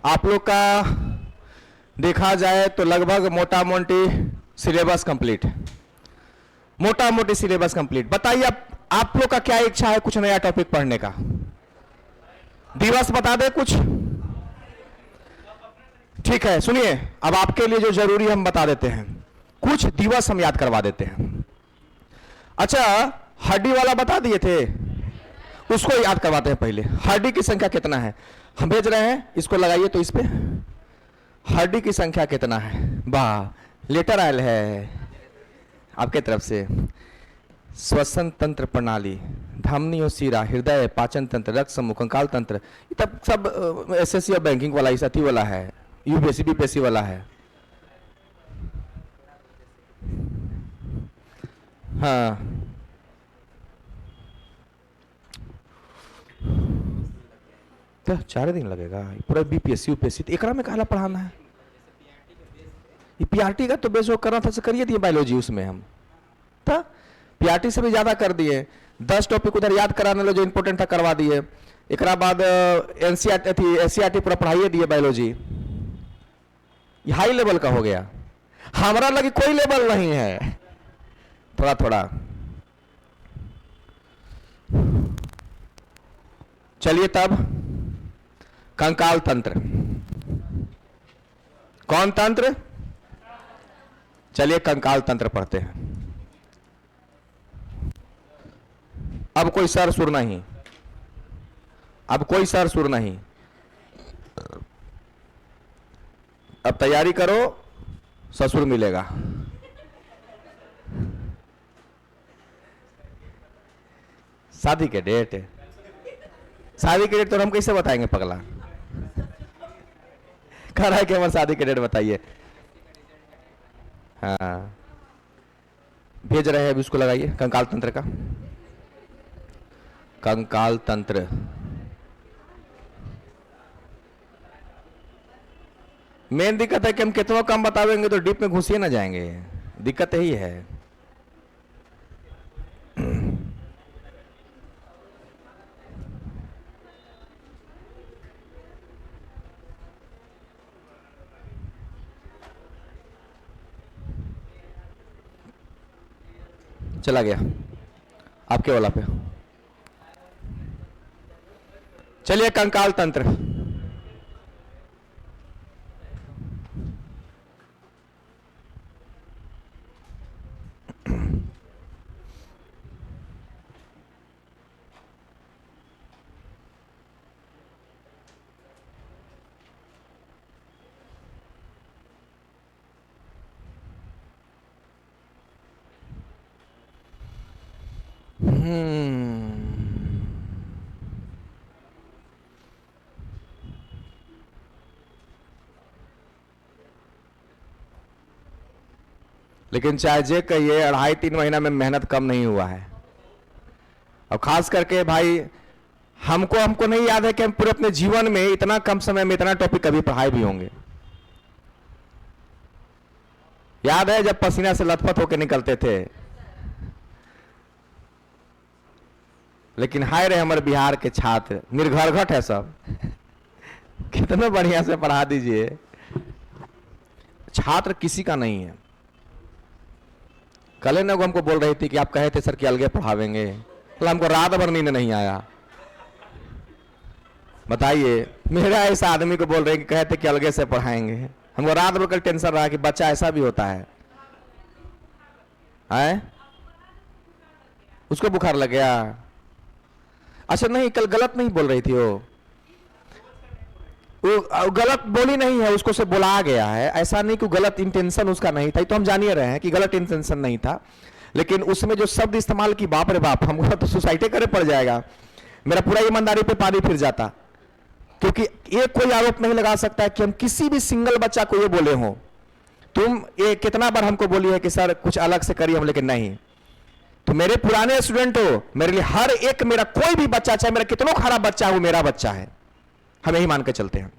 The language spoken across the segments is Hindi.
आप लोग का देखा जाए तो लगभग मोटा मोटी सिलेबस कंप्लीट, मोटा मोटी सिलेबस कंप्लीट। बताइए आप लोग का क्या इच्छा है कुछ नया टॉपिक पढ़ने का? दिवस बता दे कुछ। ठीक है, सुनिए, अब आपके लिए जो जरूरी हम बता देते हैं, कुछ दिवस हम याद करवा देते हैं। अच्छा, हड्डी वाला बता दिए थे, उसको याद करवाते हैं। पहले हड्डी की संख्या कितना है हम भेज रहे हैं, इसको लगाइए तो इस पे हड्डी की संख्या कितना है। वाह, लेटर आयल है आपके तरफ से। श्वसन तंत्र प्रणाली, धमनी और सीरा, हृदय, पाचन तंत्र, रक्त समूह, कंकाल तंत्र, ये तब सब एसएससी और बैंकिंग वाला, इस अति वाला है, यूपीएससी बीपीएससी वाला है। हाँ, तो 4 दिन लगेगा पूरा बीपीएससी यूपीएससी, तो एकरा में कहला पढ़ाना है। ये पीआरटी का तो बेस वो करना था, कर दिए बायोलॉजी उसमें हम, तो पीआरटी से भी ज्यादा कर दिए। 10 टॉपिक उधर याद कराने लो जो इंपोर्टेंट था करवा दिए। एक बाद एनसीईआरटी थी, एससीईआरटी पूरा पढ़ाइए दिए बायोलॉजी। ये हाई लेवल का हो गया, हमारा लगे कोई लेवल नहीं है, थोड़ा थोड़ा। चलिए तब कंकाल तंत्र, कौन तंत्र? चलिए कंकाल तंत्र पढ़ते हैं। अब कोई सर सुर नहीं, अब कोई सर सुर नहीं, अब तैयारी करो, ससुर मिलेगा। शादी के डेट, शादी के डेट तो हम कैसे बताएंगे पगला? कह रहा है कि हमारे शादी के डेट बताइए। हाँ, भेज रहे हैं, अभी उसको लगाइए कंकाल तंत्र का। कंकाल तंत्र, मेन दिक्कत है कि हम कितना कम बतावेंगे तो डीप में घुसिए ना जाएंगे, दिक्कत यही है। चला गया आपके वाला पे। चलिए कंकाल तंत्र, लेकिन चाहे जे कहिए 2.5-3 महीना में मेहनत कम नहीं हुआ है। और खास करके भाई हमको नहीं याद है कि हम पूरे अपने जीवन में इतना कम समय में इतना टॉपिक कभी पढ़ाए भी होंगे। याद है जब पसीना से लथपथ होकर निकलते थे, लेकिन हाय रहे हमारे बिहार के छात्र, निर्घरघट है सब। कितना बढ़िया से पढ़ा दीजिए, छात्र किसी का नहीं है। कल ना हमको बोल रही थी कि आप कहे थे सर कि अलगे पढ़ावेंगे, तो हमको रात भर नींद नहीं आया। बताइए, मेरा ऐसा आदमी को बोल रहे कि कहे थे कि अलगे से पढ़ाएंगे, हमको रात भर कल टेंशन रहा कि बच्चा ऐसा भी होता है। उसको बुखार लग गया? अच्छा नहीं, कल गलत नहीं बोल रही थी वो गलत बोली नहीं है, उसको से बुलाया गया है। ऐसा नहीं कि गलत इंटेंशन उसका नहीं था, तो हम जानिए रहे हैं कि गलत इंटेंशन नहीं था, लेकिन उसमें जो शब्द इस्तेमाल की, बाप रे बाप, हमको तो सुसाइड करे पड़ जाएगा। मेरा पूरा ईमानदारी पे पानी फिर जाता, क्योंकि ये कोई आरोप नहीं लगा सकता है कि हम किसी भी सिंगल बच्चा को ये बोले हो। तुम ये कितना बार हमको बोली है कि सर कुछ अलग से करिए, हम लेकिन नहीं। तो मेरे पुराने स्टूडेंट हो, मेरे लिए हर एक, मेरा कोई भी बच्चा, चाहे मेरा कितना खराब बच्चा हो, मेरा बच्चा है, हम यही मान के चलते हैं।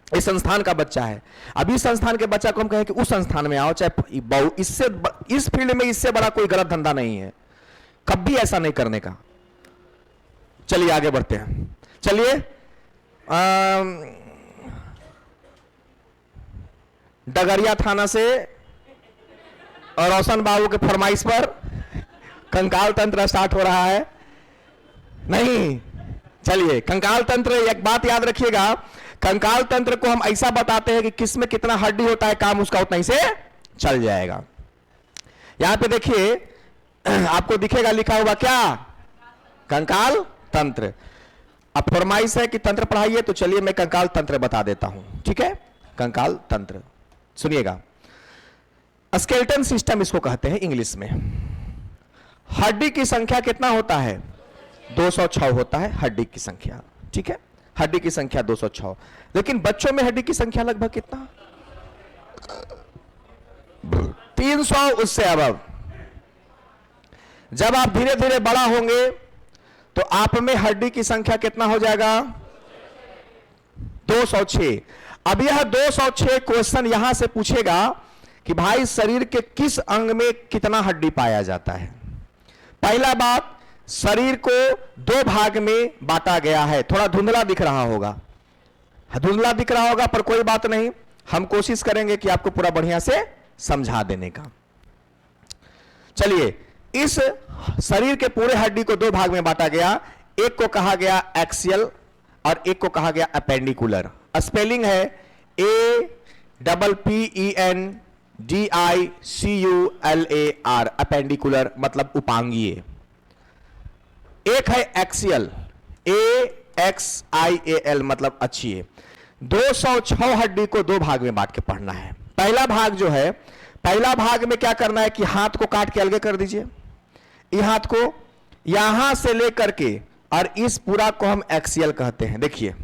इस संस्थान का बच्चा है। अभी संस्थान के बच्चा को हम कहें कि उस संस्थान में आओ, चाहे इससे इस फील्ड में इससे बड़ा कोई गलत धंधा नहीं है, कभी ऐसा नहीं करने का। चलिए आगे बढ़ते हैं। चलिए डगरिया थाना से और रोशन बाबू के फरमाइश पर कंकाल तंत्र स्टार्ट हो रहा है। नहीं, चलिए कंकाल तंत्र, एक बात याद रखिएगा, कंकाल तंत्र को हम ऐसा बताते हैं कि किसमें कितना हड्डी होता है, काम उसका उतना ही से चल जाएगा। यहां पे देखिए आपको दिखेगा लिखा हुआ क्या, कंकाल तंत्र। अब फरमाइश है कि तंत्र पढ़ाइए, तो चलिए मैं कंकाल तंत्र बता देता हूं, ठीक है। कंकाल तंत्र सुनिएगा, स्केलेटन सिस्टम इसको कहते हैं इंग्लिश में। हड्डी की संख्या कितना होता है, 206 होता है हड्डी की संख्या, ठीक है। हड्डी की संख्या 206, लेकिन बच्चों में हड्डी की संख्या लगभग कितना, 300, उससे अब जब आप धीरे धीरे बड़ा होंगे तो आप में हड्डी की संख्या कितना हो जाएगा, 206। अब यह 206 क्वेश्चन यहां से पूछेगा कि भाई शरीर के किस अंग में कितना हड्डी पाया जाता है। पहला बात, शरीर को 2 भाग में बांटा गया है। थोड़ा धुंधला दिख रहा होगा, धुंधला दिख रहा होगा, पर कोई बात नहीं, हम कोशिश करेंगे कि आपको पूरा बढ़िया से समझा देने का। चलिए, इस शरीर के पूरे हड्डी को 2 भाग में बांटा गया। एक को कहा गया एक्सियल और एक को कहा गया अपेंडिकुलर। स्पेलिंग है APPENDICULAR, अपेंडिकुलर मतलब उपांगीय। एक है एक्सियल, AXIAL मतलब अक्षीय। 206 हड्डी को 2 भाग में बांट के पढ़ना है। पहला भाग जो है, पहला भाग में क्या करना है कि हाथ को काट के अलग कर दीजिए। ये हाथ को यहां से लेकर के और इस पूरा को हम एक्सियल कहते हैं, देखिए।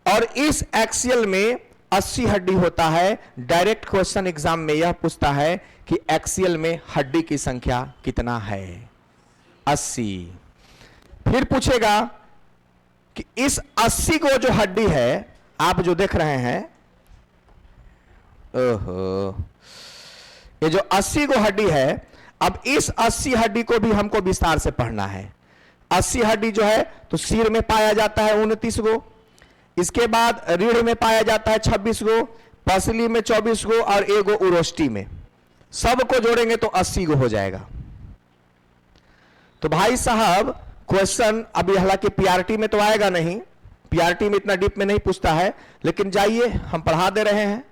और इस एक्सियल में 80 हड्डी होता है। डायरेक्ट क्वेश्चन एग्जाम में यह पूछता है कि एक्सियल में हड्डी की संख्या कितना है, 80। फिर पूछेगा कि इस 80 को जो हड्डी है आप जो देख रहे हैं, ओहो, ये जो 80 को हड्डी है, अब इस 80 हड्डी को भी हमको विस्तार से पढ़ना है। 80 हड्डी जो है तो सिर में पाया जाता है 29 गो, इसके बाद रीढ़ में पाया जाता है 26 गो, पसली में 24 गो और 1 गो उरोष्टी में। सबको जोड़ेंगे तो 80 गो हो जाएगा। तो भाई साहब क्वेश्चन अभी हालांकि पीआरटी में तो आएगा नहीं, पीआरटी में इतना डीप में नहीं पूछता है, लेकिन जाइए हम पढ़ा दे रहे हैं,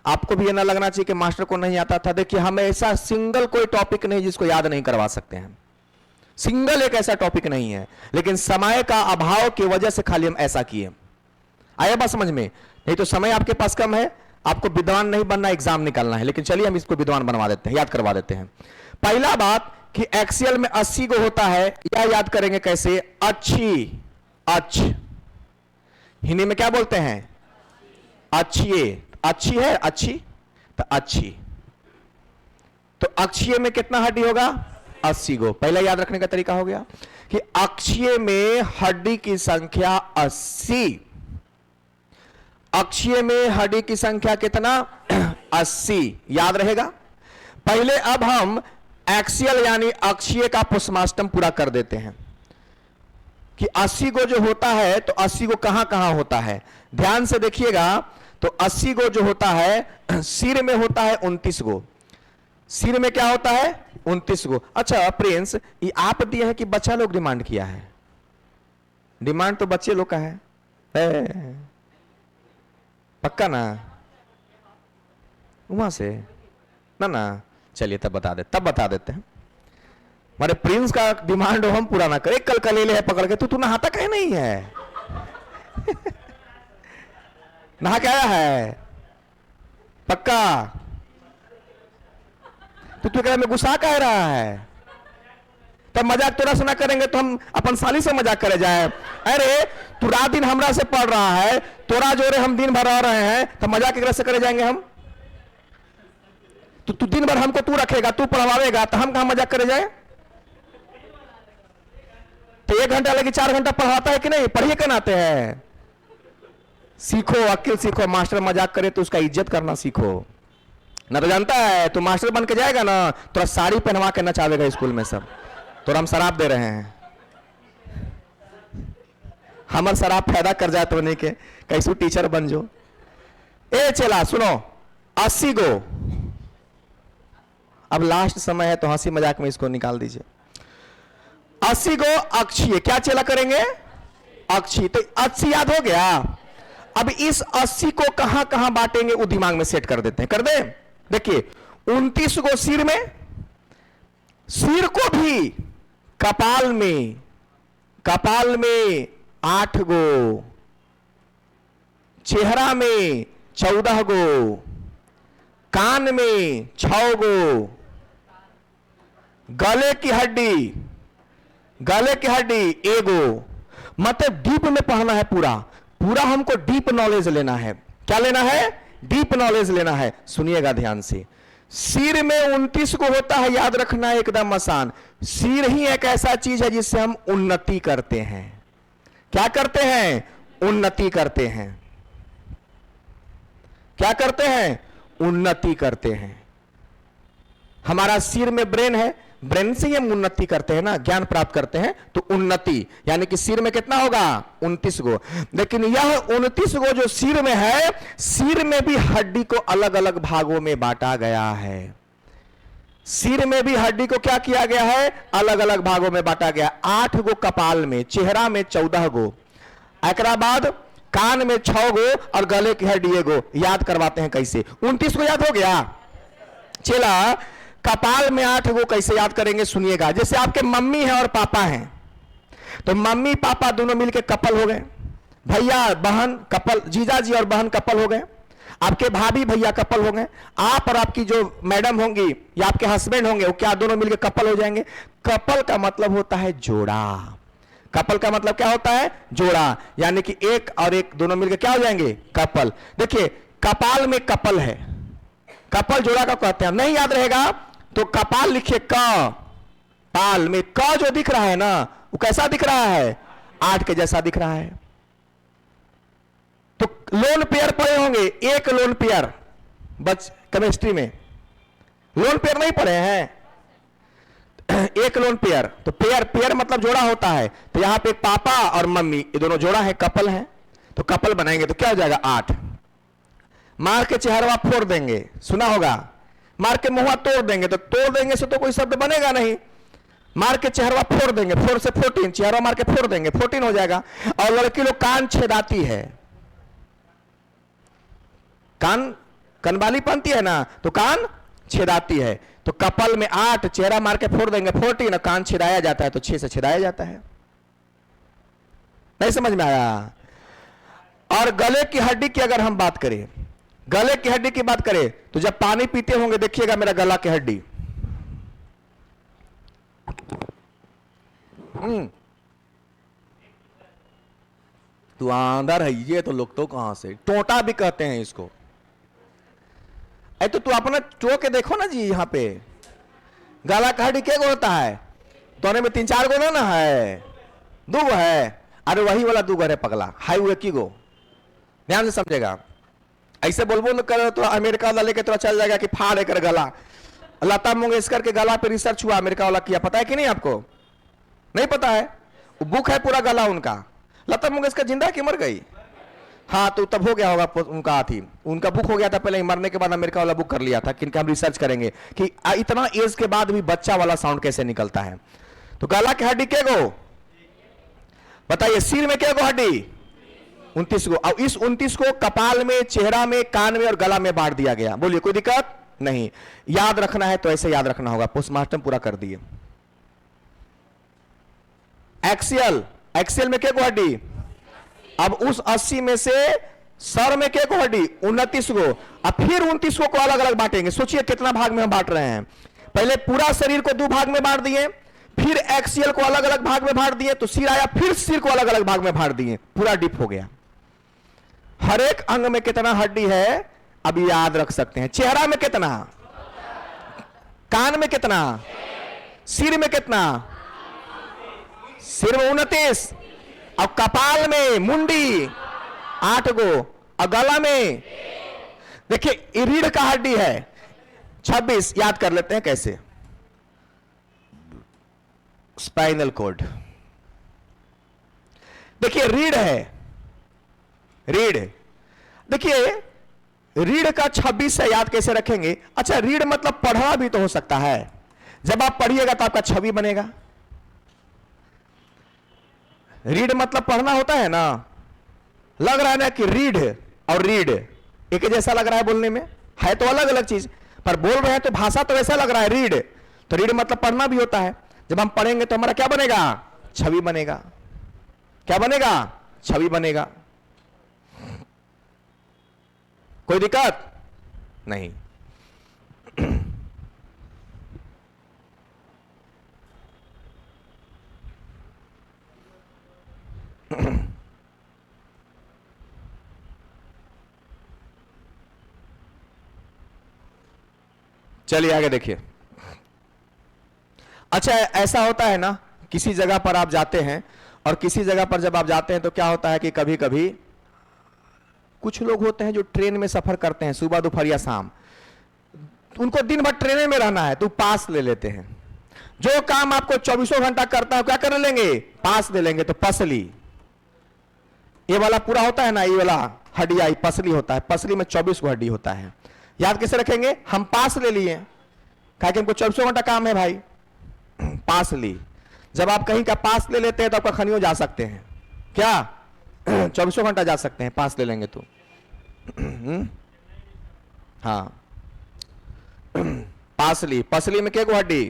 आपको भी ये ना लगना चाहिए कि मास्टर को नहीं आता था। देखिए हम ऐसा सिंगल कोई टॉपिक नहीं जिसको याद नहीं करवा सकते हैं, सिंगल एक ऐसा टॉपिक नहीं है, लेकिन समय का अभाव की वजह से खाली हम ऐसा किए। आया बात समझ में? नहीं तो समय आपके पास कम है, आपको विद्वान नहीं बनना, एग्जाम निकालना है। लेकिन चलिए हम इसको विद्वान बनवा देते हैं, याद करवा देते हैं। पहला बात कि एक्सियल में 80 को होता है, या याद करेंगे कैसे, अच्छी, अच्छ हिंदी में क्या बोलते हैं, अच्छी, अच्छी है, अच्छी तो अच्छी, तो अक्षीय में कितना हड्डी होगा, 80 गो। पहला याद रखने का तरीका हो गया कि अक्षीय में हड्डी की संख्या 80, अक्षीय में हड्डी की संख्या कितना, 80, याद रहेगा। पहले अब हम एक्सियल यानी अक्षीय का पोस्टमार्टम पूरा कर देते हैं कि 80 गो जो होता है तो 80 गो कहां कहां होता है, ध्यान से देखिएगा। तो 80 गो जो होता है सिर में होता है 29 गो, सिर में क्या होता है 29 गो। अच्छा प्रिंस, ये आप दिए हैं कि बच्चा लोग डिमांड किया है? डिमांड तो बच्चे लोग का है, पक्का ना, वहां से ना ना, चलिए तब बता देते हैं। हमारे प्रिंस का डिमांड हो हम पूरा ना करें, कल ले है पकड़ के, तू नहाता कहीं नहीं है नहा के आया है पक्का, तू कह में गुस्सा कह रहा है, तब मजाक तोरा से ना करेंगे तो हम अपन साली से मजाक करे जाए। अरे तू रात दिन हमरा से पढ़ रहा है, तोरा जोरे हम दिन भर रह रहे हैं, तो मजाक एक से करे जाएंगे हम? तो तू दिन भर हमको तू रखेगा, तू पढ़वाएगा, तो हम कहां मजाक करे जाए? तो 1 घंटा लगे 4 घंटा पढ़ाता है कि नहीं, पढ़िए के नाते हैं। सीखो, अक्ल सीखो, मास्टर मजाक करे तो उसका इज्जत करना सीखो। ना तो जानता है तू मास्टर बन के जाएगा ना, तो साड़ी पहनवा के नचावेगा स्कूल में सब, तो हम शराब दे रहे हैं हमर शराब फायदा कर जाए तो नहीं के कैसे टीचर बन जो। ए चला सुनो 80 गो, अब लास्ट समय है तो हंसी मजाक में इसको निकाल दीजिए। 80 गो अक्षीय, क्या चेला करेंगे? अक्षी। तो 80 याद हो गया। अब इस 80 को कहां कहां बांटेंगे वो दिमाग में सेट कर देते हैं, कर दे। देखिए 29 गो सिर में, सिर को भी कपाल में, कपाल में 8 गो, चेहरा में 14 गो, कान में 6 गो, गले की हड्डी, गले की हड्डी एगो। मतलब डीप में पढ़ना है, पूरा पूरा हमको डीप नॉलेज लेना है। क्या लेना है? डीप नॉलेज लेना है। सुनिएगा ध्यान से। सिर में 29 को होता है, याद रखना है एकदम आसान। सिर ही एक ऐसा चीज है जिससे हम उन्नति करते हैं। क्या करते हैं? उन्नति करते हैं। क्या करते हैं? उन्नति करते हैं। हमारा सिर में ब्रेन है, ब्रेन से ही हम उन्नति करते हैं ना, ज्ञान प्राप्त करते हैं। तो उन्नति यानी कि सिर में कितना होगा? 29 गो। लेकिन यह 29 गो जो सिर में है, सिर में भी हड्डी को अलग अलग भागों में बांटा गया है। सिर में भी हड्डी को क्या किया गया है? अलग अलग भागों में बांटा गया। 8 गो कपाल में, चेहरा में 14 गो, एकरा बाद कान में 6 गो और गले की हड्डी एगो। याद करवाते हैं कैसे। 29 को याद हो गया चेला। कपाल में 8 गो कैसे याद करेंगे सुनिएगा। जैसे आपके मम्मी है और पापा हैं, तो मम्मी पापा दोनों मिलके कपल हो गए, भैया बहन कपल, जीजा जी और बहन कपल हो गए, आपके भाभी भैया कपल हो गए, आप और आपकी जो मैडम होंगी या आपके हस्बैंड होंगे वो क्या दोनों मिलके कपल हो जाएंगे। कपल का मतलब होता है जोड़ा। कपल का मतलब क्या होता है? जोड़ा। यानी कि एक और एक दोनों मिलकर क्या हो जाएंगे? कपल। देखिए कपाल में कपल है, कपल जोड़ा का कहते हैं। नहीं याद रहेगा तो कपाल लिखिए क, पाल में क जो दिख रहा है ना वो कैसा दिख रहा है? 8 के जैसा दिख रहा है। तो लोन पेयर पढ़े होंगे, एक लोन पेयर बच केमिस्ट्री में लोन पेयर नहीं पढ़े हैं? एक लोन पेयर, तो पेयर पेयर मतलब जोड़ा होता है। तो यहां पे पापा और मम्मी ये दोनों जोड़ा है, कपल है, तो कपल बनाएंगे तो क्या हो जाएगा? 8। मार के चेहरा फोड़ देंगे, सुना होगा। मार के मुंह तोड़ देंगे, तो तोड़ देंगे से तो कोई शब्द बनेगा नहीं। मार के चेहरा फोड़ देंगे, 4 से 14, चेहरा मार के फोड़ देंगे, 14 हो जाएगा। और लड़की लोग कान छेदाती है, कान कनबाली पहनती है ना, तो कान छेदाती है। तो कपल में 8, चेहरा मार के फोड़ देंगे 14, कान छेदाया जाता है तो 6 से छेदाया जाता है। नहीं समझ में आया? और गले की हड्डी की अगर हम बात करें, गले की हड्डी की बात करें तो जब पानी पीते होंगे देखिएगा मेरा गला की हड्डी, तू अंदर है ये तो लोग तो कहां से, टोटा भी कहते हैं इसको। तो तू अपना चो के देखो ना जी, यहां पे गला का हड्डी क्या होता है? तोने में 3-4 गो ना है, 2 गो है। अरे वही वाला 2 गो है पगला, हाई वो 1 गो। ध्यान से समझेगा। ऐसे बोलबो न करे तो अमेरिका वाला लेके तो चल जाएगा कि फाड़ कर गला। लता मंगेशकर के गला पे रिसर्च हुआ, अमेरिका वाला किया, पता है कि नहीं आपको? नहीं पता है? वो बुक है पूरा गला उनका। लता मंगेशकर जिंदा कि मर गई? हाँ, तो तब हो गया होगा उनका थी, उनका बुक हो गया था पहले, मरने के बाद अमेरिका वाला बुक कर लिया था कि हम रिसर्च करेंगे कि इतना एज के बाद भी बच्चा वाला साउंड कैसे निकलता है। तो गला की हड्डी क्या गो बताइए? सिर में क्या गो हड्डी? 29 गो। और इस 29 को कपाल में, चेहरा में, कान में और गला में बांट दिया गया। बोलिए कोई दिक्कत नहीं? याद रखना है तो ऐसे याद रखना होगा। पोस्टमार्टम पूरा कर दिए। एक्सियल, एक्सियल में क्या गो हड्डी? अब उस 80 में से सर में क्या गो हड्डी? 29 गो। अब फिर 29 को अलग अलग बांटेंगे। सोचिए कितना भाग में हम बांट रहे हैं। पहले पूरा शरीर को 2 भाग में बांट दिए, फिर एक्सियल को अलग अलग भाग में बांट दिए, तो सिर आया, फिर सिर को अलग अलग भाग में बांट दिए, पूरा डीप हो गया। हर एक अंग में कितना हड्डी है अब याद रख सकते हैं। चेहरा में कितना, कान में कितना, सिर में कितना? सिर में 29, और कपाल में, मुंडी 8 गो, और गला में देखिए रीढ़ का हड्डी है 26। याद कर लेते हैं कैसे। स्पाइनल कॉर्ड, देखिए रीढ़ है, रीढ़, देखिए रीढ़ का 26 से याद कैसे रखेंगे? अच्छा, रीढ़ मतलब पढ़ना भी तो हो सकता है। जब आप पढ़िएगा तो आपका छवि बनेगा। रीढ़ मतलब पढ़ना होता है ना। लग रहा है ना कि रीढ़ और रीढ़ एक ही जैसा लग रहा है बोलने में, है तो अलग अलग चीज, पर बोल रहे हैं तो भाषा तो वैसा लग रहा है, रीढ़। तो रीढ़ मतलब पढ़ना भी होता है। जब हम पढ़ेंगे तो हमारा क्या बनेगा? छवि बनेगा। क्या बनेगा? छवि बनेगा। कोई दिक्कत नहीं। चलिए आगे देखिए। अच्छा, ऐसा होता है ना, किसी जगह पर आप जाते हैं, और किसी जगह पर जब आप जाते हैं तो क्या होता है कि कभी कभी कुछ लोग होते हैं जो ट्रेन में सफर करते हैं, सुबह दोपहर या शाम, उनको दिन भर ट्रेन में रहना है, तो पास ले लेते हैं। जो काम आपको 24 घंटा करता है क्या कर लेंगे? पास ले लेंगे। तो पसली, ये वाला पूरा होता है ना, ये वाला हड्डिया पसली होता है। पसली में 24 को हड्डी होता है। याद कैसे रखेंगे? हम पास ले लिए, कहा कि हमको 24 घंटा काम है भाई, पास ली। जब आप कहीं का पास ले लेते हैं तो आप खनियों जा सकते हैं। क्या 24 घंटा जा सकते हैं पास ले लेंगे तो। हाँ, पास ली, पसली में क्या को हड्डी?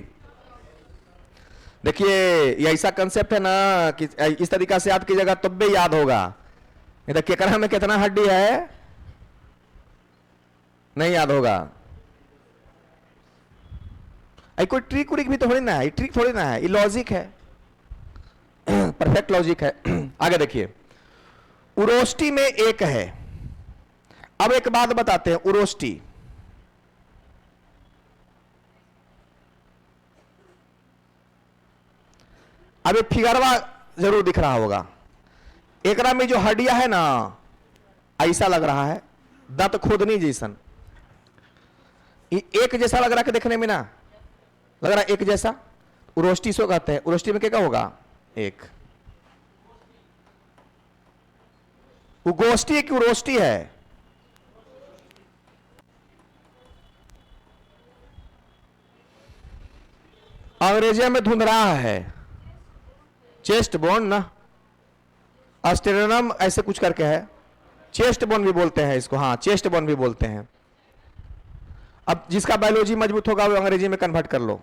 देखिए ये ऐसा कंसेप्ट है ना कि इस तरीका से याद कीजिएगा तब भी याद होगा। नहीं तो केकरा में कितना हड्डी है नहीं याद होगा। कोई ट्रिक उरिक भी तो थोड़ी ना है, ट्रिक थोड़ी ना है, ये लॉजिक है, परफेक्ट लॉजिक है। आगे देखिए, उरोष्टी में एक है। अब एक बात बताते हैं, उरोष्टी, अब एक फिगरवा जरूर दिख रहा होगा। एकरा में जो हड्डिया है ना, ऐसा लग रहा है दांत खोदनी जैसन, एक जैसा लग रहा है देखने में ना, लग रहा है एक जैसा। उरोष्टी सो कहते हैं। उरोष्टी में क्या होगा? एक। उगोष्टी एक उरोष्टी है। अंग्रेजी में धुंधरा है। चेस्ट बोन ना, अस्टेरनम ऐसे कुछ करके है, चेस्ट बोन भी बोलते हैं इसको। हाँ, चेस्ट बोन भी बोलते हैं। अब जिसका बायोलॉजी मजबूत होगा वो अंग्रेजी में कन्वर्ट कर लो।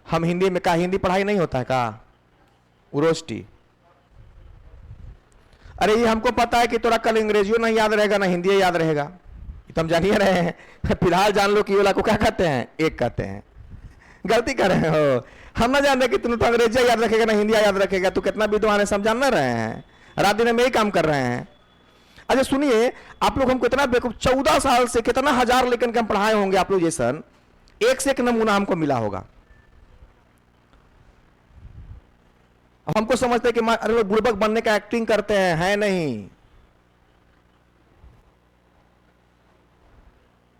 हम हिंदी में, का हिंदी पढ़ाई नहीं होता है का? उरोष्टी। अरे ये हमको पता है कि तोरा कल अंग्रेजियों नहीं याद रहेगा ना हिंदी याद रहेगा, तो हम जानिए रहे हैं। फिलहाल जान लो कि वाला को क्या कहते हैं? एक कहते हैं। गलती कर रहे हो। हम ना जान रहे कि तुम तो अंग्रेजी याद रखेगा ना हिंदी याद रखेगा। तो कितना विद्वान है सब जान ना रहे हैं, रात दिन में यही काम कर रहे हैं। अच्छा सुनिए, आप लोग हमको इतना बेवकूफ, 14 साल से कितना हजार लेकिन हम पढ़ाए होंगे आप लोग जैसन, एक से एक नमूना हमको मिला होगा। हमको समझते हैं कि अरे बुड़बक बनने का एक्टिंग करते हैं, है नहीं।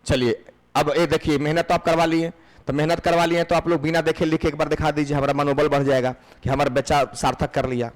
चलिए अब ये देखिए, मेहनत तो आप करवा लिए, तो मेहनत करवा लिए तो आप लोग बिना देखे लिखे एक बार दिखा दीजिए, हमारा मनोबल बढ़ जाएगा कि हमारा बच्चा सार्थक कर लिया।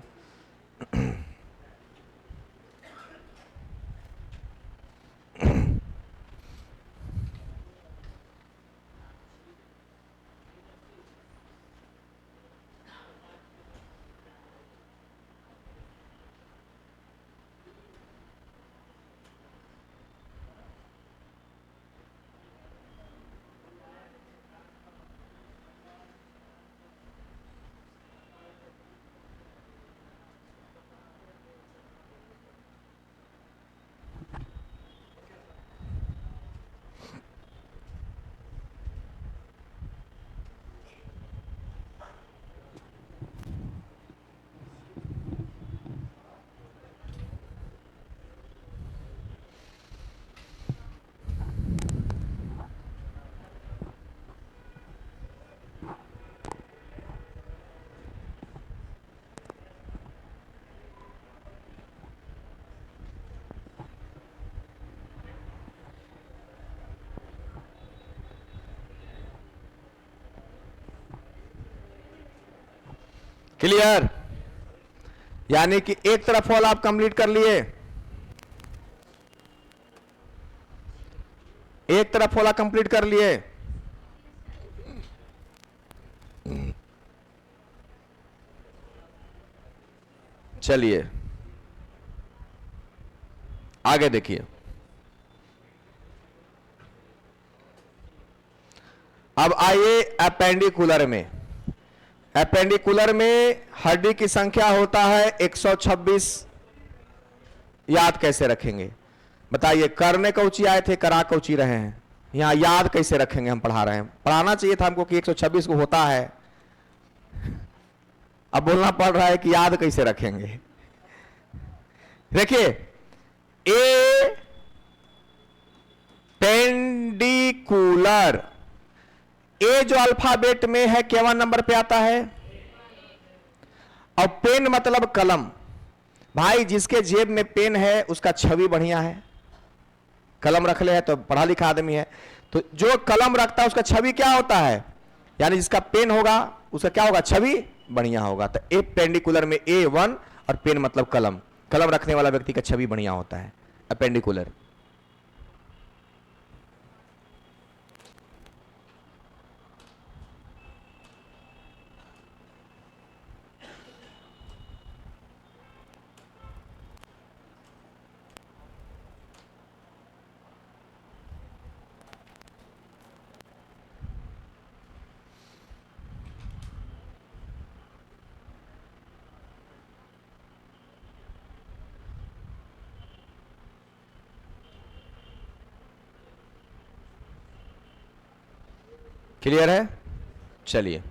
क्लियर? यानी कि एक तरफ फॉल आप कंप्लीट कर लिए, एक तरफ फॉला कंप्लीट कर लिए। चलिए आगे देखिए, अब आइए एपेंडिकुलर में। एपेंडिकुलर में हड्डी की संख्या होता है 126। याद कैसे रखेंगे बताइए? करने कौची आए थे, करा कौची रहे हैं, यहां याद कैसे रखेंगे? हम पढ़ा रहे हैं, पढ़ाना चाहिए था हमको कि 126 को होता है, अब बोलना पड़ रहा है कि याद कैसे रखेंगे। देखिए ए पेंडिकुलर, ए जो अल्फाबेट में है केवन नंबर पे आता है? और पेन मतलब कलम। भाई जिसके जेब में पेन है उसका छवि बढ़िया है, कलम रख ले है तो पढ़ा लिखा आदमी है, तो जो कलम रखता है उसका छवि क्या होता है? यानी जिसका पेन होगा उसका क्या होगा? छवि बढ़िया होगा। तो ए पेंडिकुलर में A1 और पेन मतलब कलम, कलम रखने वाला व्यक्ति का छवि बढ़िया होता है, अपेंडिकुलर। क्लियर है? चलिए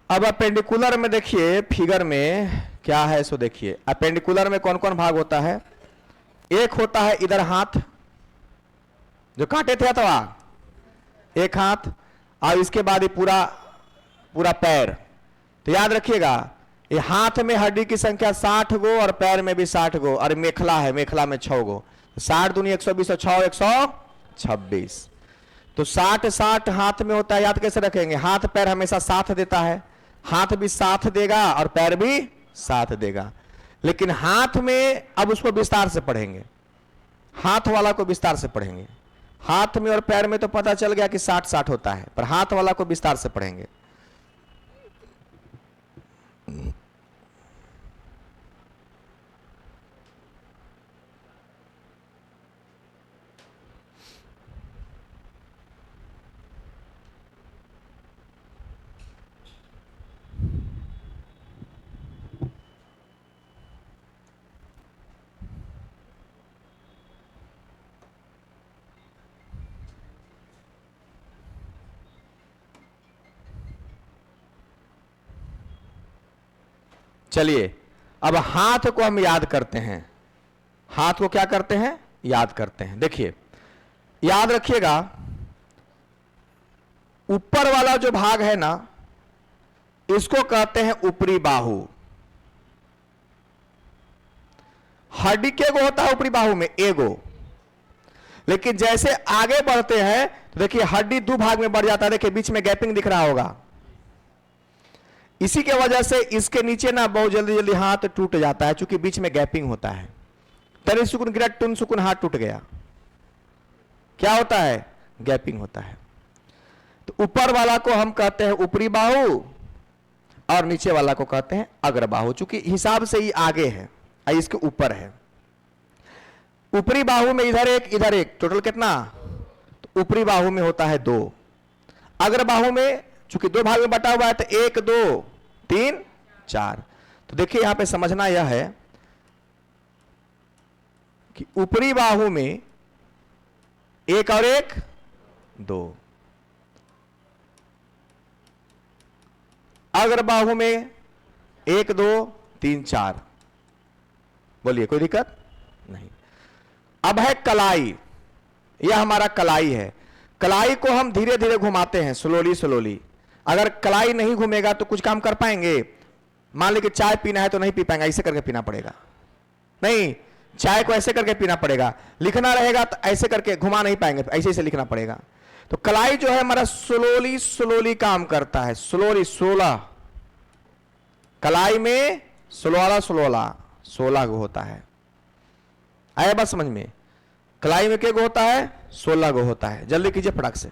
अब अपेंडिकुलर में देखिए फिगर में क्या है सो देखिए। अपेंडिकुलर में कौन कौन भाग होता है? एक होता है इधर हाथ, जो कांटे थे अथवा एक हाथ, और इसके बाद ये पूरा पूरा पैर। तो याद रखिएगा ये हाथ में हड्डी की संख्या 60 गो और पैर में भी 60 गो, और मेखला है, मेखला में 6 गो। 60 दूनी 120 और 6 126। तो 60 60 हाथ में होता है, याद कैसे रखेंगे? हाथ पैर हमेशा साथ देता है, हाथ भी साथ देगा और पैर भी साथ देगा। लेकिन हाथ में अब उसको विस्तार से पढ़ेंगे, हाथ वाला को विस्तार से पढ़ेंगे। हाथ में और पैर में तो पता चल गया कि 60 60 होता है, पर हाथ वाला को विस्तार से पढ़ेंगे। चलिए अब हाथ को हम याद करते हैं, हाथ को क्या करते हैं? याद करते हैं। देखिए याद रखिएगा, ऊपर वाला जो भाग है ना, इसको कहते हैं ऊपरी बाहु। हड्डी के गो होता है ऊपरी बाहु में? एगो। लेकिन जैसे आगे बढ़ते हैं तो देखिए हड्डी दो भाग में बढ़ जाता है। देखिए बीच में गैपिंग दिख रहा होगा, इसी के वजह से इसके नीचे ना बहुत जल्दी जल्दी हाथ टूट जाता है, क्योंकि बीच में गैपिंग होता है। तरी सुकुन गिरा, टुन सुकुन, हाथ टूट गया, क्या होता है? गैपिंग होता है। तो ऊपर वाला को हम कहते हैं ऊपरी बाहु और नीचे वाला को कहते हैं अग्र बाहु, चूंकि हिसाब से ही आगे है, इसके ऊपर है। ऊपरी बाहु में इधर एक, टोटल कितना? तो ऊपरी बाहु में होता है 2। अग्र बाहु में चूंकि 2 भाग में बटा हुआ है तो 1 2 3 4। तो देखिए यहां पे समझना यह है कि ऊपरी बाहु में 1 और 1 2, अग्र बाहु में 1 2 3 4। बोलिए कोई दिक्कत नहीं। अब है कलाई, यह हमारा कलाई है। कलाई को हम धीरे धीरे घुमाते हैं, स्लोली स्लोली। अगर कलाई नहीं घूमेगा तो कुछ काम कर पाएंगे? मान लीजिए चाय पीना है तो नहीं पी पाएंगे, ऐसे करके पीना पड़ेगा। नहीं, चाय को ऐसे करके पीना पड़ेगा। लिखना रहेगा तो ऐसे करके घुमा नहीं पाएंगे, ऐसे ऐसे लिखना पड़ेगा। तो कलाई जो है हमारा स्लोली स्लोली काम करता है, स्लोली 16 कलाई में 16 गो होता है। आया बात समझ में? कलाई में क्या गो होता है? 16 गो होता है। जल्दी कीजिए फटाक से।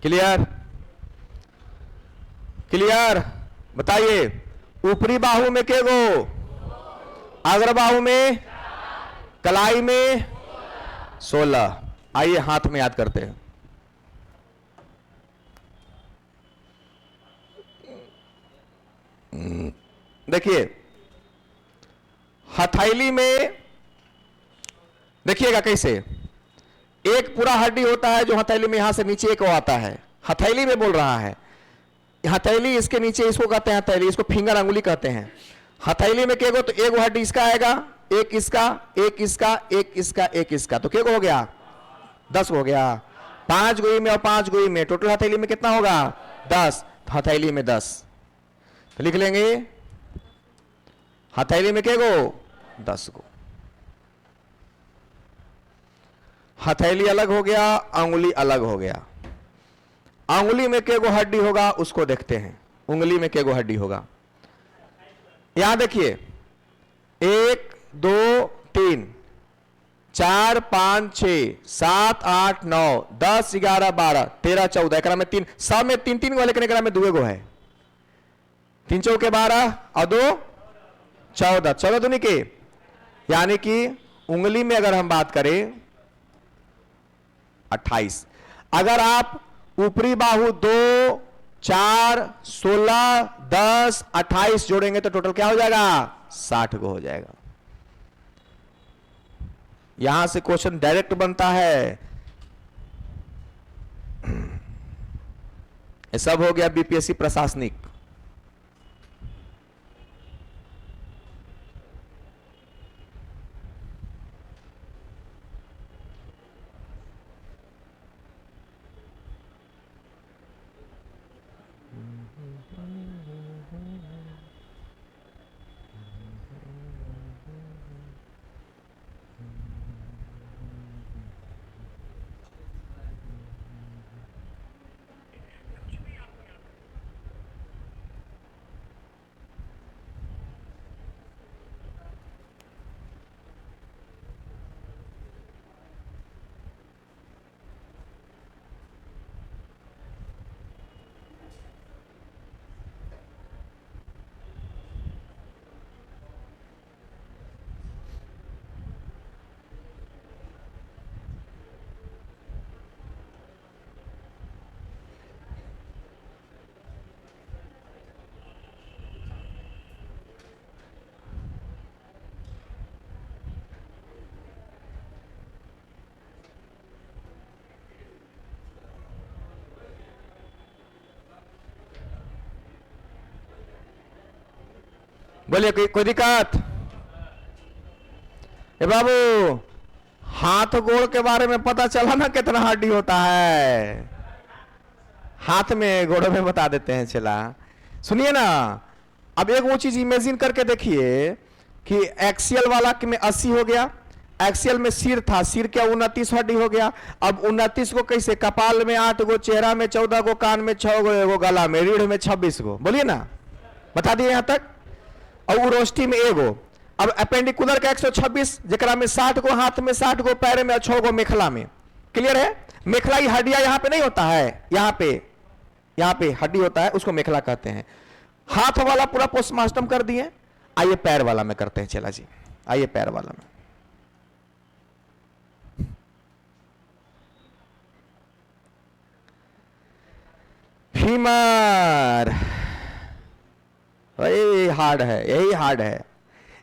क्लियर? क्लियर? बताइए, ऊपरी बाहु में के गो, अग्र बाहु में, कलाई में 16। आइए हाथ में याद करते हैं। देखिए हथेली में, देखिएगा कैसे, एक पूरा हड्डी होता है जो हथेली में यहां से नीचे एक आता है, हथेली में बोल रहा है। हथेली इसके नीचे, इसको कहते हैं हथेली, इसको फिंगर अंगुली कहते हैं। हथेली में केगो, तो एक हड्डी इसका आएगा, एक इसका, एक इसका, एक इसका, एक इसका, तो केगो हो गया 10 हो गया। 5 गोई में और 5 गोई में, टोटल हथेली में कितना होगा? 10। तो हथेली में 10, तो लिख लेंगे हथेली में केगो 10 गो। हथेली अलग हो गया, अंगुली अलग हो गया। अंगुली में केगो हड्डी होगा उसको देखते हैं। उंगली में केगो हड्डी होगा, यहां देखिए 1 2 3 4 5 6 7 8 9 10 11 12 13 14, एकरा में 3, सब में 3 गो, लेकिन एकरा में 2 गो है। 3 चौके 12 और 2 14, 14 दूनी के, यानी कि उंगली में अगर हम बात करें 28। अगर आप ऊपरी बाहु 2 4 16 10 28 जोड़ेंगे तो टोटल क्या हो जाएगा? 60 गो हो जाएगा। यहां से क्वेश्चन डायरेक्ट बनता है। ये सब हो गया बीपीएससी प्रशासनिक। बोलिए कोई दिक्कत? ए बाबू, हाथ गोड़ के बारे में पता चला ना कितना हड्डी होता है? हाथ में गोड़ में बता देते हैं। चला सुनिए ना, अब एक वो चीज इमेजिन करके देखिए कि एक्सियल वाला में 80 हो गया, एक्सियल में सिर था, सिर क्या 29 हड्डी हो गया। अब 29 को कैसे? कपाल में 8 गो, चेहरा में 14 गो, कान में 6 गो, एगो गला में, रीढ़ में 26 गो। बोलिए ना, बता दिए यहां तक। और उरोष्टी में एगो। अब अपेंडिकुलर का 126, जरा में 60 गो, हाथ में 60 गो, पैर में 6 गो, मेखला में। क्लियर है? मेखला की हड्डियां यहां पे नहीं होता है, यहां पे हड्डी होता है, उसको मेखला कहते हैं। हाथ वाला पूरा पोस्टमार्टम कर दिए। आइए पैर वाला में करते हैं। चला जी, आइए पैर वाला में। फीमर, यही हार्ड है, यही हार्ड है,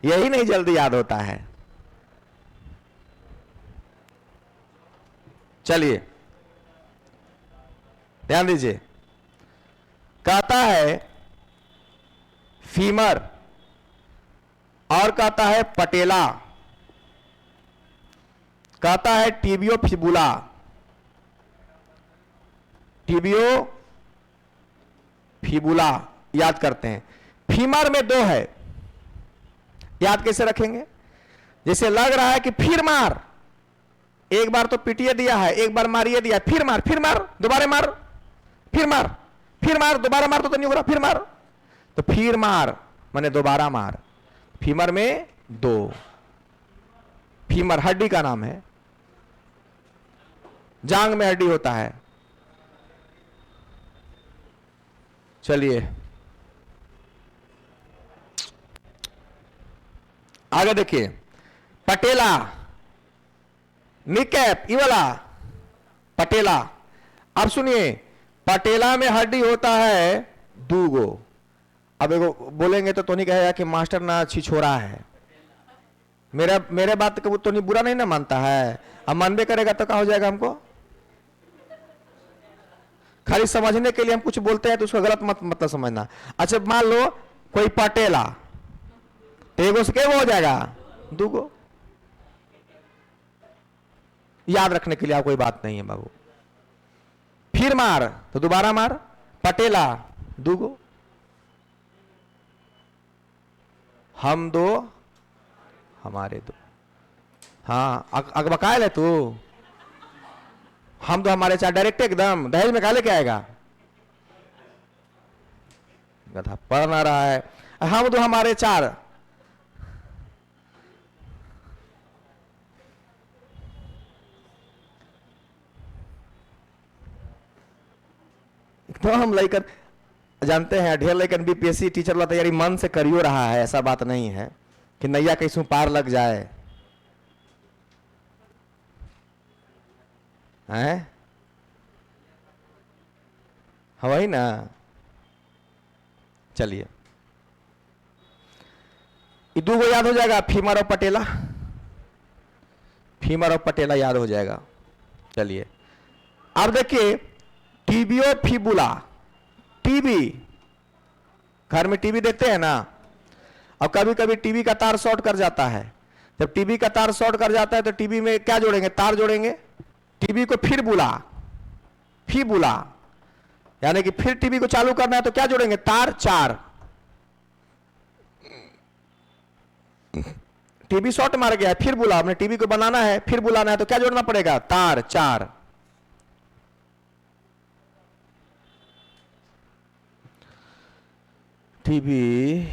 यही नहीं जल्दी याद होता है। चलिए ध्यान दीजिए, कहता है फीमर और कहता है पटेला, कहता है टीबियो फिबुला। टीबियो फिबुला याद करते हैं। फीमर में दो है, याद कैसे रखेंगे? जैसे लग रहा है कि फिर मार, एक बार तो पिटिए दिया है, एक बार मारिए दिया, फिर मार, दोबारा मार, फिर मार, दोबारा मार तो नहीं हो रहा, फिर मार, तो फिर मार माने दोबारा मार। फीमर में दो, फीमर हड्डी का नाम है, जांग में हड्डी होता है। चलिए आगे देखिए, पटेला, निकैप ई वाला पटेला। अब सुनिए, पटेला में हड्डी होता है दूगो। अब एगो बोलेंगे तो नहीं कहेगा कि मास्टर ना छिछोरा है, मेरे बात को तो नहीं बुरा नहीं ना मानता है। अब मानबे करेगा तो क्या हो जाएगा हमको? खाली समझने के लिए हम कुछ बोलते हैं तो उसका गलत मतलब समझना। अच्छा मान लो कोई पटेला, तो एगो से क्या हो जाएगा? दूगो। याद रखने के लिए आप कोई बात नहीं है बाबू। फिर मार तो दोबारा मार, पटेला दूगो, हम दो हमारे दो। हाँ अगबकायल है तू, हम दो हमारे चार, डायरेक्ट एकदम दहेज में काले क्या आएगा? गधा पढ़ ना रहा है। हम दो हमारे चार, तो हम लेकर जानते हैं ढेर लेकर बीपीएससी टीचर वाला तैयारी मन से करियो रहा है, ऐसा बात नहीं है कि नैया कैसे पार लग जाए हैं। हाँ वही ना। चलिए दो को याद हो जाएगा, फीमर और पटेला, फीमर और पटेला याद हो जाएगा। चलिए अब देखिए, टीबियो फिबुला। टीबी, घर में टीवी देखते हैं ना, और कभी कभी टीवी का तार शॉर्ट कर जाता है। जब टीवी का तार शॉर्ट कर जाता है तो टीवी में क्या जोड़ेंगे? तार जोड़ेंगे। टीवी को फिर बुला, फिबुला, यानी कि फिर टीवी को चालू करना है तो क्या जोड़ेंगे? तार चार। टीवी शॉर्ट मार गया है, फिर बुला, हमने टीवी को बनाना है, फिर बुलाना है तो क्या जोड़ना पड़ेगा? तार चार। टीवी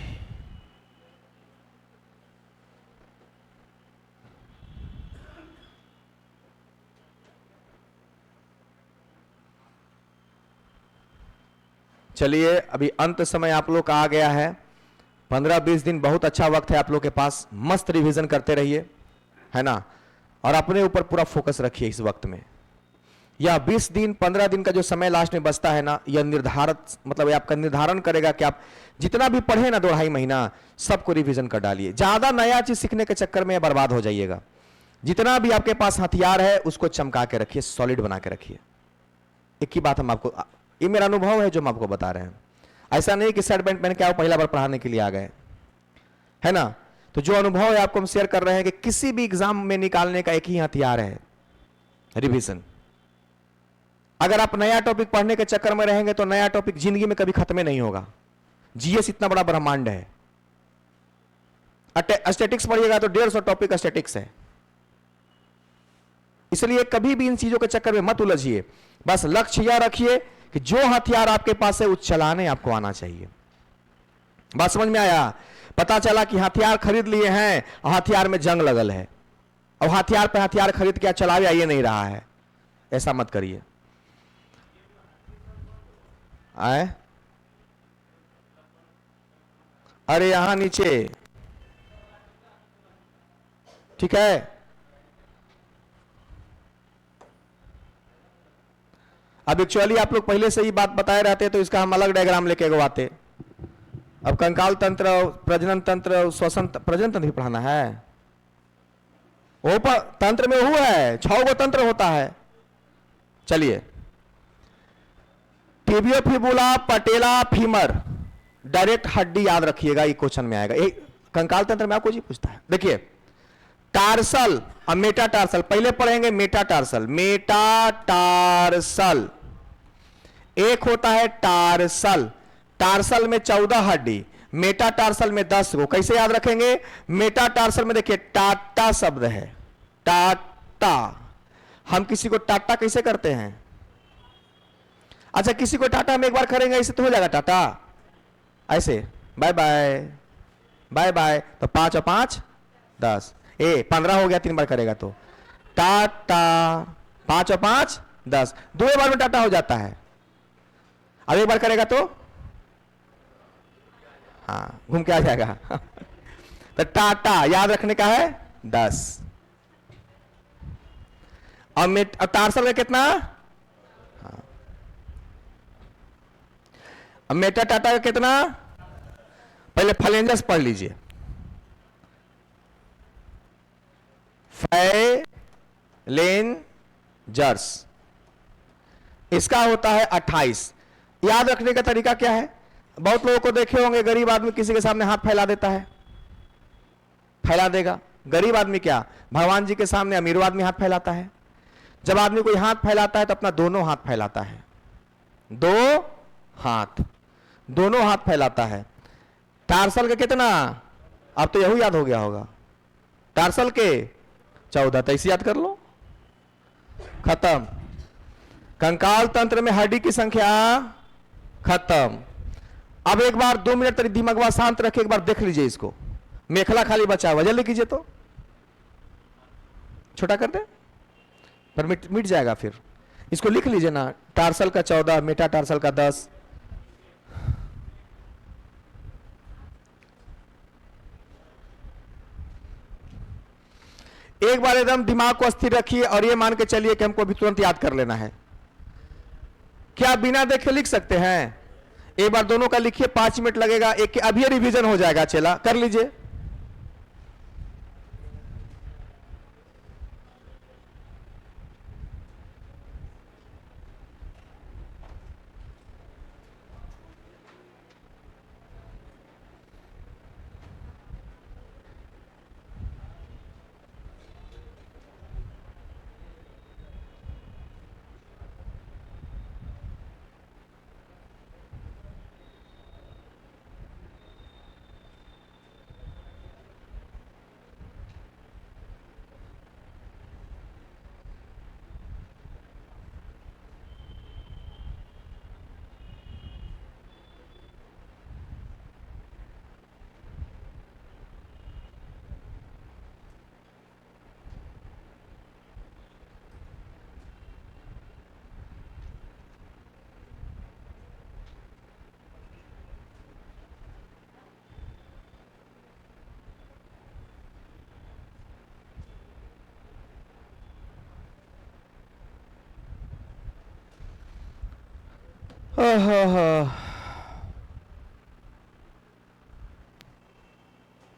चलिए अभी अंत समय आप लोग का आ गया है। 15-20 दिन बहुत अच्छा वक्त है आप लोग के पास, मस्त रिवीजन करते रहिए, है ना, और अपने ऊपर पूरा फोकस रखिए इस वक्त में। यह 20 दिन 15 दिन का जो समय लास्ट में बचता है ना, यह निर्धारित मतलब आपका निर्धारण करेगा कि आप जितना भी पढ़े ना 2-2.5 महीना सबको रिवीजन कर डालिए। ज्यादा नया चीज सीखने के चक्कर में बर्बाद हो जाइएगा। जितना भी आपके पास हथियार है उसको चमका के रखिए, सॉलिड बना के रखिए। एक ही बात हम आपको, ये मेरा अनुभव है जो हम आपको बता रहे हैं। ऐसा नहीं कि शर्ट पैंट पहन के आप पहला बार पढ़ाने के लिए आ गए, है ना। तो जो अनुभव है आपको हम शेयर कर रहे हैं कि किसी भी एग्जाम में निकालने का एक ही हथियार है, रिवीजन। अगर आप नया टॉपिक पढ़ने के चक्कर में रहेंगे तो नया टॉपिक जिंदगी में कभी खत्म नहीं होगा। जीएस इतना बड़ा ब्रह्मांड है। स्टैटिक्स पढ़िएगा तो 150 टॉपिक स्टैटिक्स है। इसलिए कभी भी इन चीजों के चक्कर में मत उलझिए, बस लक्ष्य यह रखिए कि जो हथियार आपके पास है उस चलाने आपको आना चाहिए। बात समझ में आया? पता चला कि हथियार खरीद लिए हैं और हथियार में जंग लगल है, और हथियार पे हथियार खरीद के चलावे आइए नहीं रहा है, ऐसा मत करिए। आए अरे यहां नीचे, ठीक है। अब एक्चुअली आप लोग पहले से ही बात बताए रहते तो इसका हम अलग डायग्राम लेके गवाते। अब कंकाल तंत्र, प्रजनन तंत्र, श्वसन, प्रजनन तंत्र भी पढ़ाना है। वो तंत्र में हुआ है 6 गो तंत्र होता है, चलिए, टिबियोफिबुला पटेला फीमर, डायरेक्ट हड्डी याद रखिएगा, ये क्वेश्चन में आएगा। एक कंकाल तंत्र में आपको जी पूछता है। देखिए, टार्सल और मेटाटार्सल पहले पढ़ेंगे। मेटाटार्सल, मेटाटार्सल एक होता है टार्सल। टार्सल में 14 हड्डी, मेटाटार्सल में 10 को। कैसे याद रखेंगे? मेटाटार्सल में देखिए टाटा शब्द है, टाटा। हम किसी को टाटा कैसे करते हैं? अच्छा, किसी को टाटा हम एक बार करेंगे ऐसे तो हो जाएगा टाटा, ऐसे बाय बाय बाय बाय, तो 5 और 5 10, 15 हो गया। 3 बार करेगा तो टाटा, 5 और 5 10, 2 बार में टाटा हो जाता है। अब एक बार करेगा तो हाँ घूम के आ जाएगा। तो टाटा याद रखने का है 10। और टार्सल का कितना? हाँ। अब मेटा टाटा का कितना? पहले फ्लेंजर्स पढ़ लीजिए। फ्लेंजर्स इसका होता है 28। याद रखने का तरीका क्या है? बहुत लोगों को देखे होंगे, गरीब आदमी किसी के सामने हाथ फैला देता है, फैला देगा। गरीब आदमी क्या, भगवान जी के सामने अमीर आदमी हाथ फैलाता है। जब आदमी कोई हाथ फैलाता है तो अपना दोनों हाथ फैलाता है, दोनों हाथ फैलाता है। टार्सल के कितना? अब तो यही याद हो गया होगा। टार्सल के 14, तो इसे याद कर लो, खत्म। कंकाल तंत्र में हड्डी की संख्या खत्म। अब एक बार 2 मिनट तक दिमाग शांत रखे, एक बार देख लीजिए इसको। मेखला खाली बचा हुआ, जल्दी कीजिए तो, छोटा कर दे पर मिट जाएगा। फिर इसको लिख लीजिए ना, टार्सल का 14, मेटा टार्सल का 10। एक बार एकदम दिमाग को स्थिर रखिए और ये मान के चलिए कि हमको अभी तुरंत याद कर लेना है। क्या बिना देखे लिख सकते हैं? एक बार दोनों का लिखिए, 5 मिनट लगेगा। एक अभी रिवीजन हो जाएगा, चला कर लीजिए।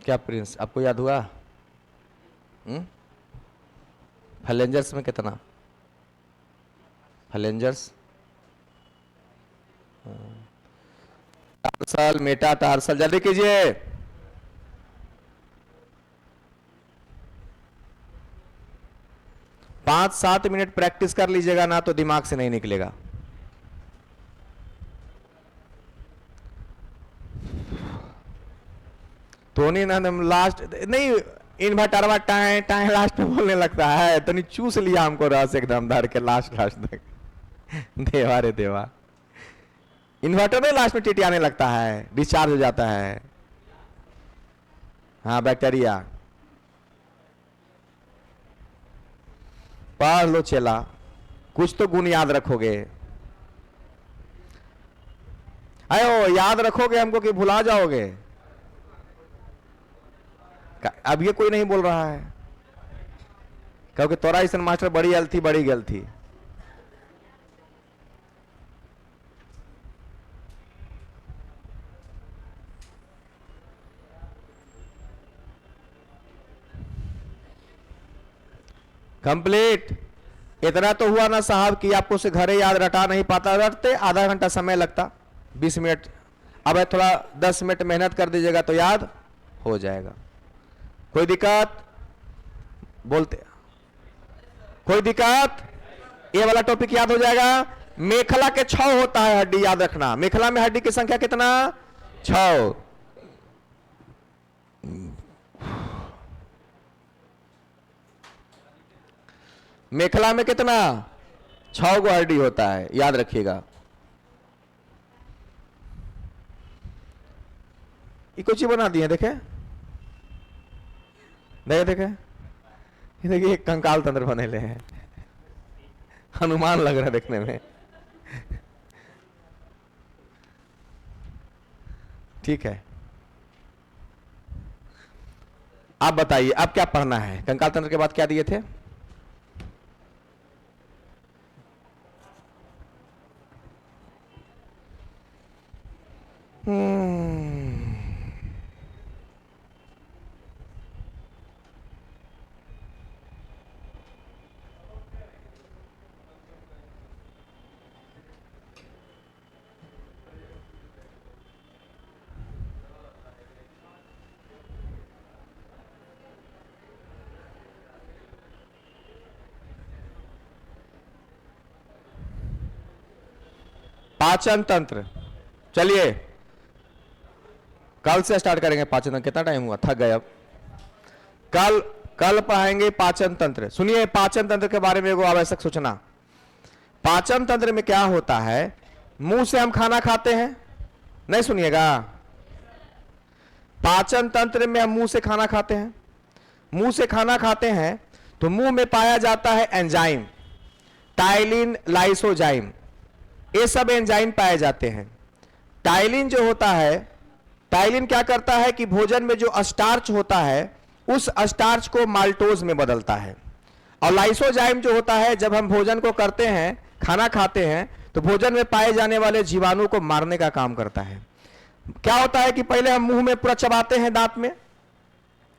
क्या प्रिंस, आपको याद हुआ? फ्लेंजर्स में कितना? फ्लेंजर्स, टार्सल, मेटा टार्सल, जल्दी कीजिए। पांच 7 मिनट प्रैक्टिस कर लीजिएगा ना तो दिमाग से नहीं निकलेगा। तो नहीं ना, लास्ट नहीं, इन्वर्टरवा टाइम टाइम लास्ट में बोलने लगता है, तो नहीं चूस लिया हमको रस एकदम धर के लास्ट तक। देवा रे देवा, इन्वर्टर में लास्ट में टीटी आने लगता है, डिस्चार्ज हो जाता है। हाँ बैक्टीरिया। पढ़ लो चेला, कुछ तो गुण याद रखोगे। अयो याद रखोगे हमको कि भुला जाओगे? अब ये कोई नहीं बोल रहा है, क्योंकि तोरा ऐसा मास्टर बड़ी गल थी, बड़ी गल थी। कंप्लीट। इतना तो हुआ ना साहब कि आपको से घरे याद रटा नहीं पाता, रटते आधा घंटा समय लगता, 20 मिनट। अब थोड़ा 10 मिनट मेहनत कर दीजिएगा तो याद हो जाएगा। कोई दिक्कत? बोलते कोई दिक्कत? ये वाला टॉपिक याद हो जाएगा। मेखला के 6 होता है हड्डी, याद रखना। मेखला में हड्डी की संख्या कितना? 6। मेखला में कितना? 6 गो हड्डी होता है, याद रखिएगा। ये कुछ ही बना दिए, देखे देखे देखे, ये देखिए कंकाल तंत्र बने ले हैं, हनुमान लग रहा है देखने में। ठीक है, आप बताइए अब क्या पढ़ना है? कंकाल तंत्र के बाद क्या दिए थे? पाचन तंत्र। चलिए कल से स्टार्ट करेंगे पाचन तंत्र। कितना टाइम हुआ, थक गए अब। कल पढ़ाएंगे पाचन तंत्र। सुनिए पाचन तंत्र के बारे में एगो आवश्यक सूचना। पाचन तंत्र में क्या होता है, मुंह से हम खाना खाते हैं, नहीं सुनिएगा। पाचन तंत्र में हम मुंह से खाना खाते हैं। मुंह से खाना खाते हैं तो मुंह में पाया जाता है एंजाइम, टाइलिन, लाइसोजाइम, ये सब एंजाइम पाए जाते हैं। टाइलिन जो होता है, टाइलिन क्या करता है कि भोजन में जो स्टार्च होता है उस स्टार्च को माल्टोज में बदलता है। और लाइसोजाइम जो होता है, जब हम भोजन को करते हैं, खाना खाते हैं, तो भोजन में पाए जाने वाले जीवाणु को मारने का काम करता है। क्या होता है कि पहले हम मुंह में पूरा चबाते हैं, दांत में,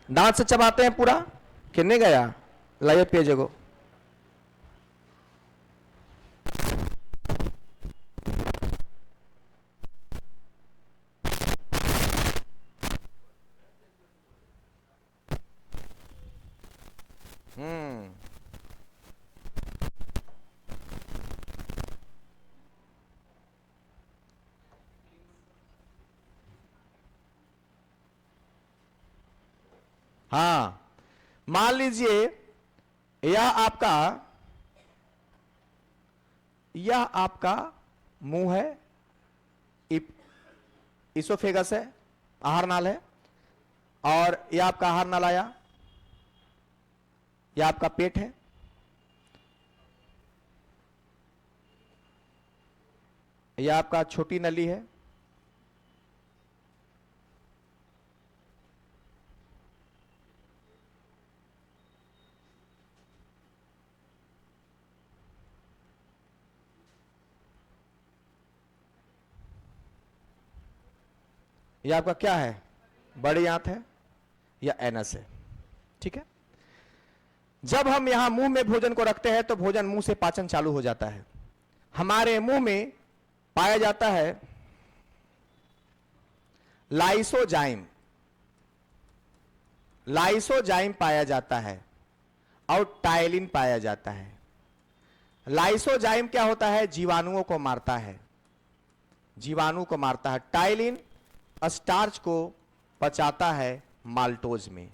दांत से चबाते हैं पूरा। किन्ने गया लाइए पेजगो। हाँ, मान लीजिए यह आपका मुंह है, इसोफेगस है, आहार नाल है, और यह आपका आहार नाल आया, यह आपका पेट है, यह आपका छोटी नली है, यह आपका क्या है, बड़ी आंत है या एनस है। ठीक है, जब हम यहां मुंह में भोजन को रखते हैं तो भोजन मुंह से पाचन चालू हो जाता है। हमारे मुंह में पाया जाता है लाइसोजाइम, लाइसोजाइम पाया जाता है और टाइलिन पाया जाता है। लाइसोजाइम क्या होता है, जीवाणुओं को मारता है, जीवाणु को मारता है। टाइलिन स्टार्च को पचाता है माल्टोज में,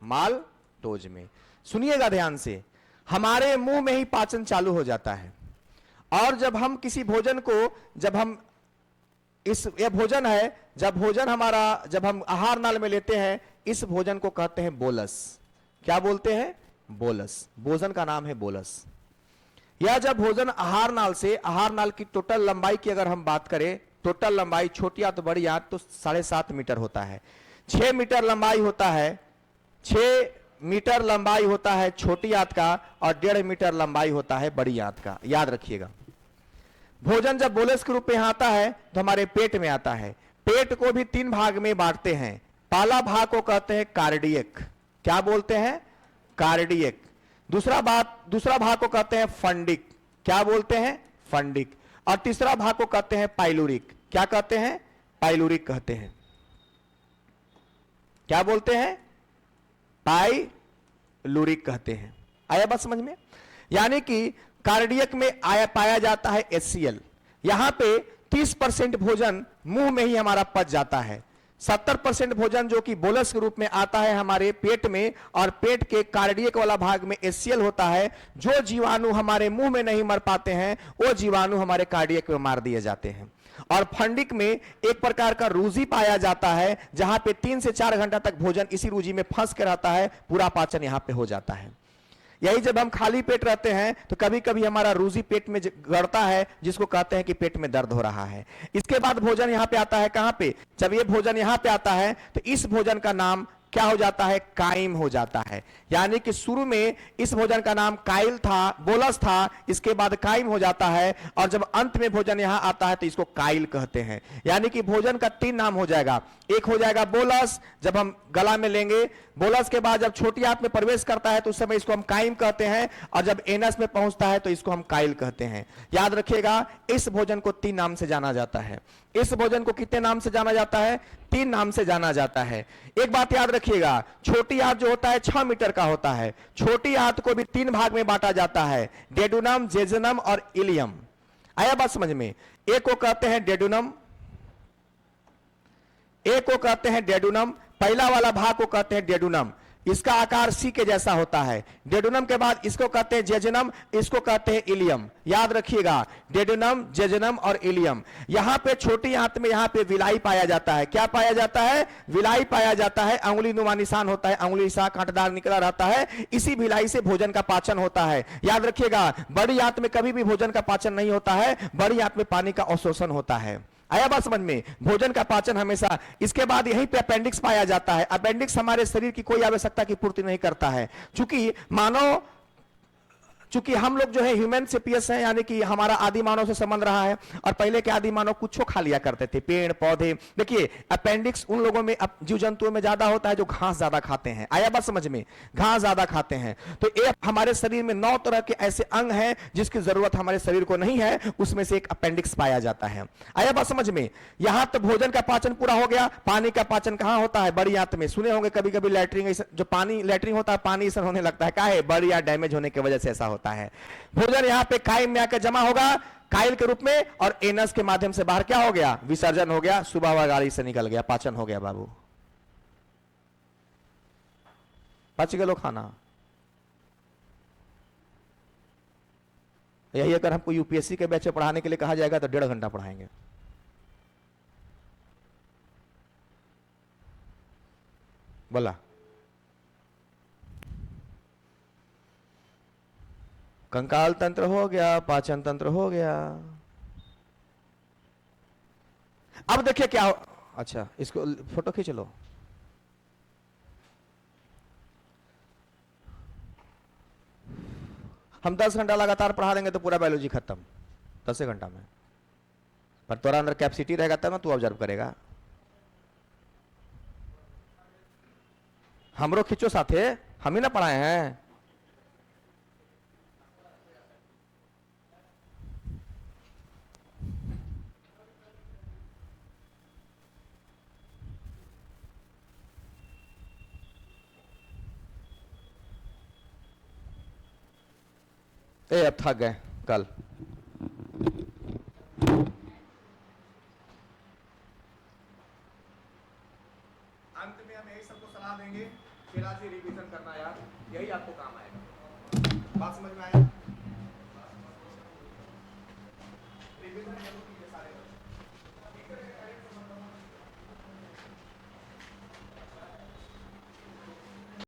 माल्टोज में। सुनिएगा ध्यान से, हमारे मुंह में ही पाचन चालू हो जाता है। और जब हम किसी भोजन को, जब हम यह भोजन है, जब भोजन हमारा, जब हम आहार नाल में लेते हैं, इस भोजन को कहते हैं बोलस। क्या बोलते हैं? बोलस। भोजन का नाम है बोलस। यह जब भोजन आहार नाल से, आहार नाल की टोटल लंबाई की अगर हम बात करें, टोटल लंबाई छोटी आंत बड़ी आंत तो 7.5 मीटर होता है। 6 मीटर लंबाई होता है, 6 मीटर लंबाई होता है छोटी आंत का, और 1.5 मीटर लंबाई होता है बड़ी आंत का। याद रखिएगा, भोजन जब बोलस के रूप में आता है तो हमारे पेट में आता है। पेट को भी 3 भाग में बांटते हैं। पहला भाग को कहते हैं कार्डियक। क्या बोलते हैं? कार्डियक। दूसरा भाग को कहते हैं फंडिक, क्या बोलते हैं? फंडिक। और तीसरा भाग को कहते हैं पाइलुरिक, क्या कहते हैं? पाइलुरिक कहते हैं। क्या बोलते हैं? पाइलुरिक कहते हैं। आया बात समझ में? यानी कि कार्डियक में पाया जाता है HCl। यहां पे 30% भोजन मुंह में ही हमारा पच जाता है, 70% भोजन जो कि बोलस के रूप में आता है हमारे पेट में, और पेट के कार्डियक वाला भाग में HCl होता है। जो जीवाणु हमारे मुंह में नहीं मर पाते हैं वो जीवाणु हमारे कार्डियक में मार दिए जाते हैं। और फंडिक में एक प्रकार का रूजी पाया जाता है, जहां पे 3 से 4 घंटा तक भोजन इसी रूजी में फंस के रहता है, पूरा पाचन यहां पे हो जाता है। यही जब हम खाली पेट रहते हैं तो कभी कभी हमारा रूजी पेट में गड़ता है, जिसको कहते हैं कि पेट में दर्द हो रहा है। इसके बाद भोजन यहां पे आता है, कहां पे? जब ये भोजन यहां पे आता है तो इस भोजन का नाम क्या हो जाता है? काइम हो जाता है। यानी कि शुरू में इस भोजन का नाम काइल था, बोलस था, इसके बाद काइम हो जाता है, और जब अंत में भोजन यहां आता है तो इसको काइल कहते हैं। यानी कि भोजन का 3 नाम हो जाएगा। एक हो जाएगा बोलस, जब हम गला में लेंगे। बोलस के बाद जब छोटी आंत में प्रवेश करता है तो उस समय इसको हम काइम कहते हैं, और जब एनस में पहुंचता है तो इसको हम काइल कहते हैं। याद रखिएगा, इस भोजन को 3 नाम से जाना जाता है। इस भोजन को कितने नाम से जाना जाता है? 3 नाम से जाना जाता है। एक बात याद रखिएगा, छोटी आंत जो होता है 6 मीटर का होता है। छोटी आंत को भी 3 भाग में बांटा जाता है, डेडुनम, जेजुनम और इलियम। आया बात समझ में? एक को कहते हैं डेडुनम, एक को कहते हैं डेडुनम। पहला वाला भाग को कहते हैं डेडुनम, इसका आकार सी के जैसा होता है। डेडुनम के बाद इसको कहते हैं जेजुनम, इसको कहते हैं इलियम। याद रखिएगा, डेडुनम, जेजुनम और इलियम। यहां पे छोटी आंत में यहां पे विलाई पाया जाता है। क्या पाया जाता है? विलाई पाया जाता है। अंगुली नुमा निशान होता है, अंगुली सा कांटेदार निकला रहता है। इसी विलाई से भोजन का पाचन होता है। याद रखिएगा, बड़ी आंत में कभी भी भोजन का पाचन नहीं होता है, बड़ी आंत में पानी का अवशोषण होता है। आया बात समझ में? भोजन का पाचन हमेशा। इसके बाद यहीं पे अपेंडिक्स पाया जाता है। अपेंडिक्स हमारे शरीर की कोई आवश्यकता की पूर्ति नहीं करता है, चूंकि हम लोग जो है ह्यूमन सेपियस हैं, यानी कि हमारा आदि मानव से संबंध रहा है, और पहले के आदि मानव कुछ खा लिया करते थे, पेड़ पौधे। देखिए, अपेंडिक्स उन लोगों में, जीव जंतुओं में ज्यादा होता है जो घास ज्यादा खाते हैं। आया बात समझ में? घास ज्यादा खाते हैं। तो एक हमारे शरीर में 9 तरह के ऐसे अंग हैं जिसकी जरूरत हमारे शरीर को नहीं है, उसमें से एक अपेंडिक्स पाया जाता है। आया बात समझ में? यहां तो भोजन का पाचन पूरा हो गया। पानी का पाचन कहां होता है? बड़ी आंत में। सुने होंगे कभी कभी लैट्रिन, जो पानी लैट्रिन होता है, पानी ऐसा होने लगता है, क्या है? बड़ी आंत डैमेज होने की वजह से ऐसा होता है। भोजन यहां पे काइम में आकर जमा होगा काइल के रूप में, और एनस के माध्यम से बाहर क्या हो गया? विसर्जन हो गया, सुबह हुआ गाड़ी से निकल गया, पाचन हो गया। बाबू पच गए खाना। यही अगर हमको यूपीएससी के बैच पढ़ाने के लिए कहा जाएगा तो 1.5 घंटा पढ़ाएंगे। बोला कंकाल तंत्र हो गया, पाचन तंत्र हो गया। अब देखिए क्या हो। अच्छा, इसको फोटो खींच लो। हम 10 घंटा लगातार पढ़ा देंगे तो पूरा बायोलॉजी खत्म 10 घंटा में। पर तोरा अंदर कैपेसिटी रहेगा तब ना तू ऑब्जर्व करेगा। हमरो खींचो साथे, हम ही ना पढ़ाए हैं। अब थक गए कल। अंत में हम यही सबको सलाह देंगे, फिर आज ही रिवीजन करना यार, यही आपको काम आएगा। बात समझ में आया? रिवीजन